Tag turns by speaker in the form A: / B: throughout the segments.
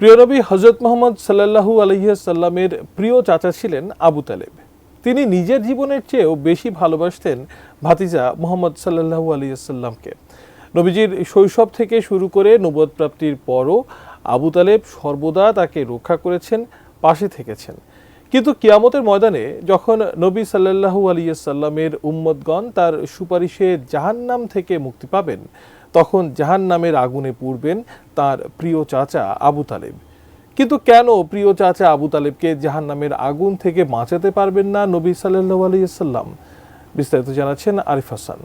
A: প্রিয় নবী হযরত মুহাম্মদ সাল্লাল্লাহু আলাইহি ওয়াসাল্লামের প্রিয় চাচা ছিলেন আবু তালেব। তিনি নিজের জীবনের চেয়েও বেশি ভালোবাসতেন ভাতিজা মুহাম্মদ সাল্লাল্লাহু আলাইহি ওয়াসাল্লামকে। নবীজির শৈশব থেকে শুরু করে নবুয়ত প্রাপ্তির পরও আবু তালেব সর্বদা তাকে রক্ষা করেছেন, পাশে থেকেছেন। কিন্তু কিয়ামতের ময়দানে যখন নবী সাল্লাল্লাহু আলাইহি ওয়াসাল্লামের উম্মতগণ তার সুপারিশে জাহান্নাম থেকে মুক্তি পাবেন, তখন জাহান্নামের আগুনে পুড়বেন তার প্রিয় চাচা আবু তালেব। কিন্তু কেন প্রিয় চাচা আবু তালেবকে জাহান্নামের আগুন থেকে বাঁচাতে পারবেন না নবী সাল্লাল্লাহু আলাইহি ওয়াসাল্লাম? বিস্তারিত জানাচ্ছেন আরিফ হাসান।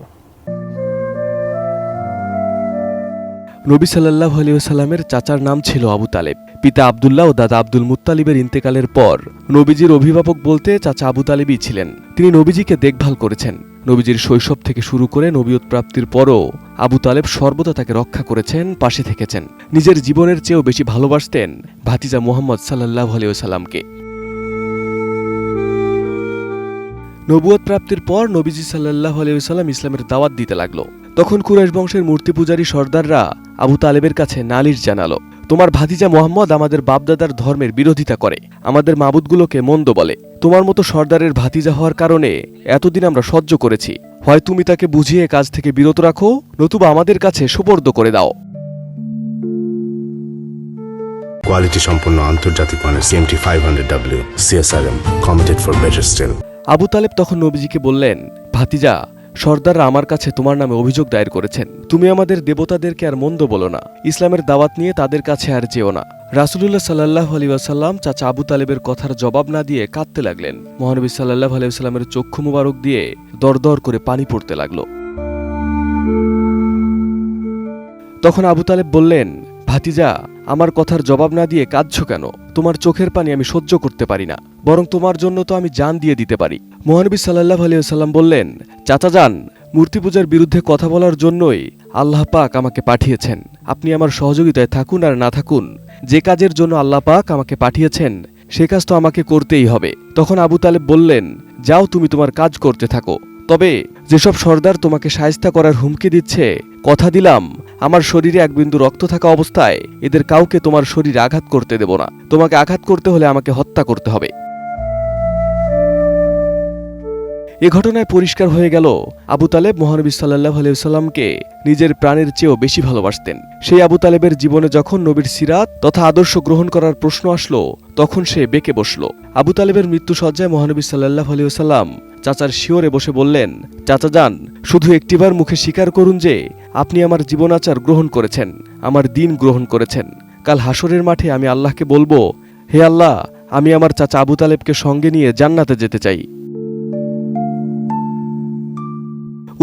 B: নবী সাল্লাল্লাহু আলাইহি ওয়াসাল্লামের চাচার নাম ছিল আবু তালেব। পিতা আব্দুল্লাহ ও দাদা আব্দুল মুত্তালিবের ইন্তেকালের পর নবীজির অভিভাবক বলতে চাচা আবু তালেবই ছিলেন। তিনি নবীজিকে দেখভাল করেছেন। নবীজির শৈশব থেকে শুরু করে নবুয়ত প্রাপ্তির পরও আবু তালেব সর্বদা তাকে রক্ষা করেছেন, পাশে থেকেছেন। নিজের জীবনের চেয়েও বেশি ভালোবাসতেন ভাতিজা মুহাম্মদ সাল্লাল্লাহু আলাইহি ওয়াসাল্লামকে। নবুয়ত প্রাপ্তির পর নবীজি সাল্লাল্লাহু আলাইহি ওয়াসাল্লাম ইসলামের দাওয়াত দিতে লাগলো। তখন কুরাইশ বংশের মূর্তি পূজারী সর্দাররা আবু তালেবের কাছে নালিশ জানালো, তোমার ভাতিজা মুহাম্মদ আমাদের বাপদাদার ধর্মের বিরোধিতা করে, আমাদের মাবুদগুলোকে মন্দ বলে। তোমার মতো সর্দারের ভাতিজা হওয়ার কারণে এতদিন আমরা সহ্য করেছি। হয় তুমি তাকে বুঝিয়ে কাজ থেকে বিরত রাখো, নতুবা আমাদের কাছে সুপর্দ করে দাও।
C: কোয়ালিটি সম্পন্ন আন্তর্জাতিক মানের CMT 500W CSRM committed for better steel.
B: Abu Talib তখন নবীজিকে বললেন, ভাতিজা, সর্দাররা আমার কাছে তোমার নামে অভিযোগ দায়ের করেছেন। তুমি আমাদের দেবতাদেরকে আর মন্দ বলো না, ইসলামের দাওয়াত নিয়ে তাদের কাছে আর যেও না। রাসূলুল্লাহ সাল্লাল্লাহু আলাইহি ওয়াসাল্লাম চাচা আবু তালেবের কথার জবাব না দিয়ে কাঁদতে লাগলেন। মহানবী সাল্লাল্লাহু আলাইহি ওয়াসাল্লামের চক্ষু মুবারক দিয়ে দরদর করে পানি পড়তে লাগলো। তখন আবু তালেব বললেন, ভাতিজা, আমার কথার জবাব না দিয়ে কাঁদছো কেন? তোমার চোখের পানি আমি সহ্য করতে পারি না, বরং তোমার জন্য তো আমি জান দিয়ে দিতে পারি। মহানবী সাল্লাল্লাহু আলাইহি ওয়াসাল্লাম বললেন, চাচা যান, মূর্তি পূজার বিরুদ্ধে কথা বলার জন্যই আল্লাহ পাক আমাকে পাঠিয়েছেন। আপনি আমার সহযোগিতায় থাকুন আর না থাকুন, যে কাজের জন্য আল্লাহ পাক আমাকে পাঠিয়েছেন সে কাজ তো আমাকে করতেই হবে। তখন আবু তালেব বললেন, যাও, তুমি তোমার কাজ করতে থাকো। তবে যেসব সর্দার তোমাকে শায়েস্তা করার হুমকি দিচ্ছে, কথা দিলাম আমার শরীরে এক বিন্দু রক্ত থাকা অবস্থায় এদের কাউকে তোমার শরীরে আঘাত করতে দেব না। তোমাকে আঘাত করতে হলে আমাকে হত্যা করতে হবে। এ ঘটনায় পরিষ্কার হয়ে গেল আবু তালেব মহানবী সাল্লাল্লাহু আলাইহি ওয়াসাল্লামকে নিজের প্রাণের চেয়েও বেশি ভালোবাসতেন। সেই আবু তালেবের জীবনে যখন নবীর সিরাত তথা আদর্শ গ্রহণ করার প্রশ্ন আসলো, তখন সে বেঁকে বসল। আবু তালেবের মৃত্যু সজ্জায় মহানবী সাল্লাল্লাহু আলাইহি ওয়াসাল্লাম চাচার শিয়রে বসে বললেন, চাচা যান, শুধু একটিবার মুখে স্বীকার করুন যে আপনি আমার জীবনাচার গ্রহণ করেছেন, আমার দিন গ্রহণ করেছেন। কাল হাসরের মাঠে আমি আল্লাহকে বলবো, হে আল্লাহ, আমি আমার চাচা আবু তালেবকে সঙ্গে নিয়ে জান্নাতে যেতে চাই।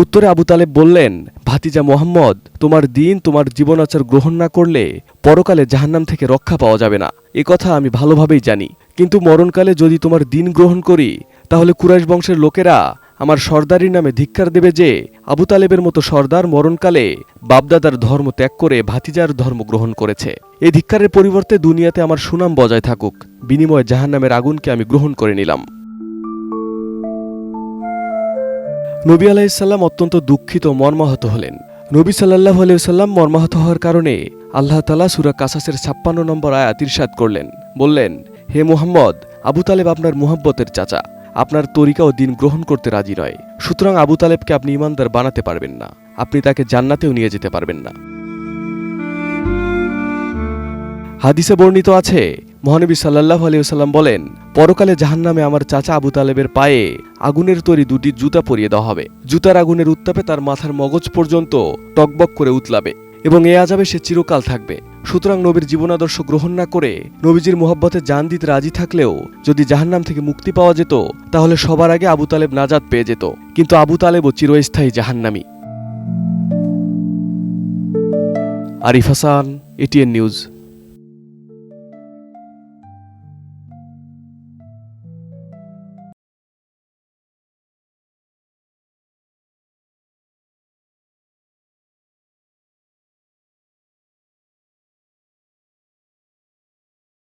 B: উত্তরে আবু তালেব বললেন, ভাতিজা মুহাম্মদ, তোমার দিন, তোমার জীবনাচার গ্রহণ না করলে পরকালে জাহান্নাম থেকে রক্ষা পাওয়া যাবে না, এ কথা আমি ভালোভাবেই জানি। কিন্তু মরণকালে যদি তোমার দিন গ্রহণ করি, তাহলে কুরাইশ বংশের লোকেরা আমার সর্দারির নামে ধিক্কার দেবে যে আবু তালেবের মতো সর্দার মরণকালে বাপদাদার ধর্ম ত্যাগ করে ভাতিজার ধর্ম গ্রহণ করেছে। এই ধিক্কারের পরিবর্তে দুনিয়াতে আমার সুনাম বজায় থাকুক, বিনিময়ে জাহান্নামের আগুনকে আমি গ্রহণ করে নিলাম। নবী আলাইহিসসালাম অত্যন্ত দুঃখিত, মর্মাহত হলেন। নবী সাল্লাল্লাহু আলাইহি ওয়াসাল্লাম মর্মাহত হওয়ার কারণে আল্লাহ তাআলা সূরা কাসাসের 56 নম্বর আয়াত ইরশাদ করলেন, বললেন, হে মুহাম্মদ, আবু তালেব আপনার মুহাব্বতের চাচা, আপনার তরিকা ও দিন গ্রহণ করতে রাজি নয়। সুতরাং আবু তালেবকে আপনি ঈমানদার বানাতে পারবেন না, আপনি তাকে জান্নাতেও নিয়ে যেতে পারবেন না। হাদিসে বর্ণিত আছে, মহানবী সাল্লাল্লাহু আলাইহি ওয়াসাল্লাম বলেন, পরকালে জাহান্নামে আমার চাচা আবু তালেবের পায়ে আগুনের তৈরি দুটি জুতা পরিয়ে দেওয়া হবে। জুতার আগুনের উত্তাপে তার মাথার মগজ পর্যন্ত টকবক করে উতলাবে এবং এ আযাবে সে চিরকাল থাকবে। সুতরাং নবীর জীবনাদর্শ গ্রহণ না করে নবীজির মুহাব্বতে জান দিতে রাজি থাকলেও যদি জাহান্নাম থেকে মুক্তি পাওয়া যেত, তাহলে সবার আগে আবু তালেব নাজাত পেয়ে যেত। কিন্তু আবু তালেবও চিরস্থায়ী জাহান্নামী। Arif Hasan, ATN news.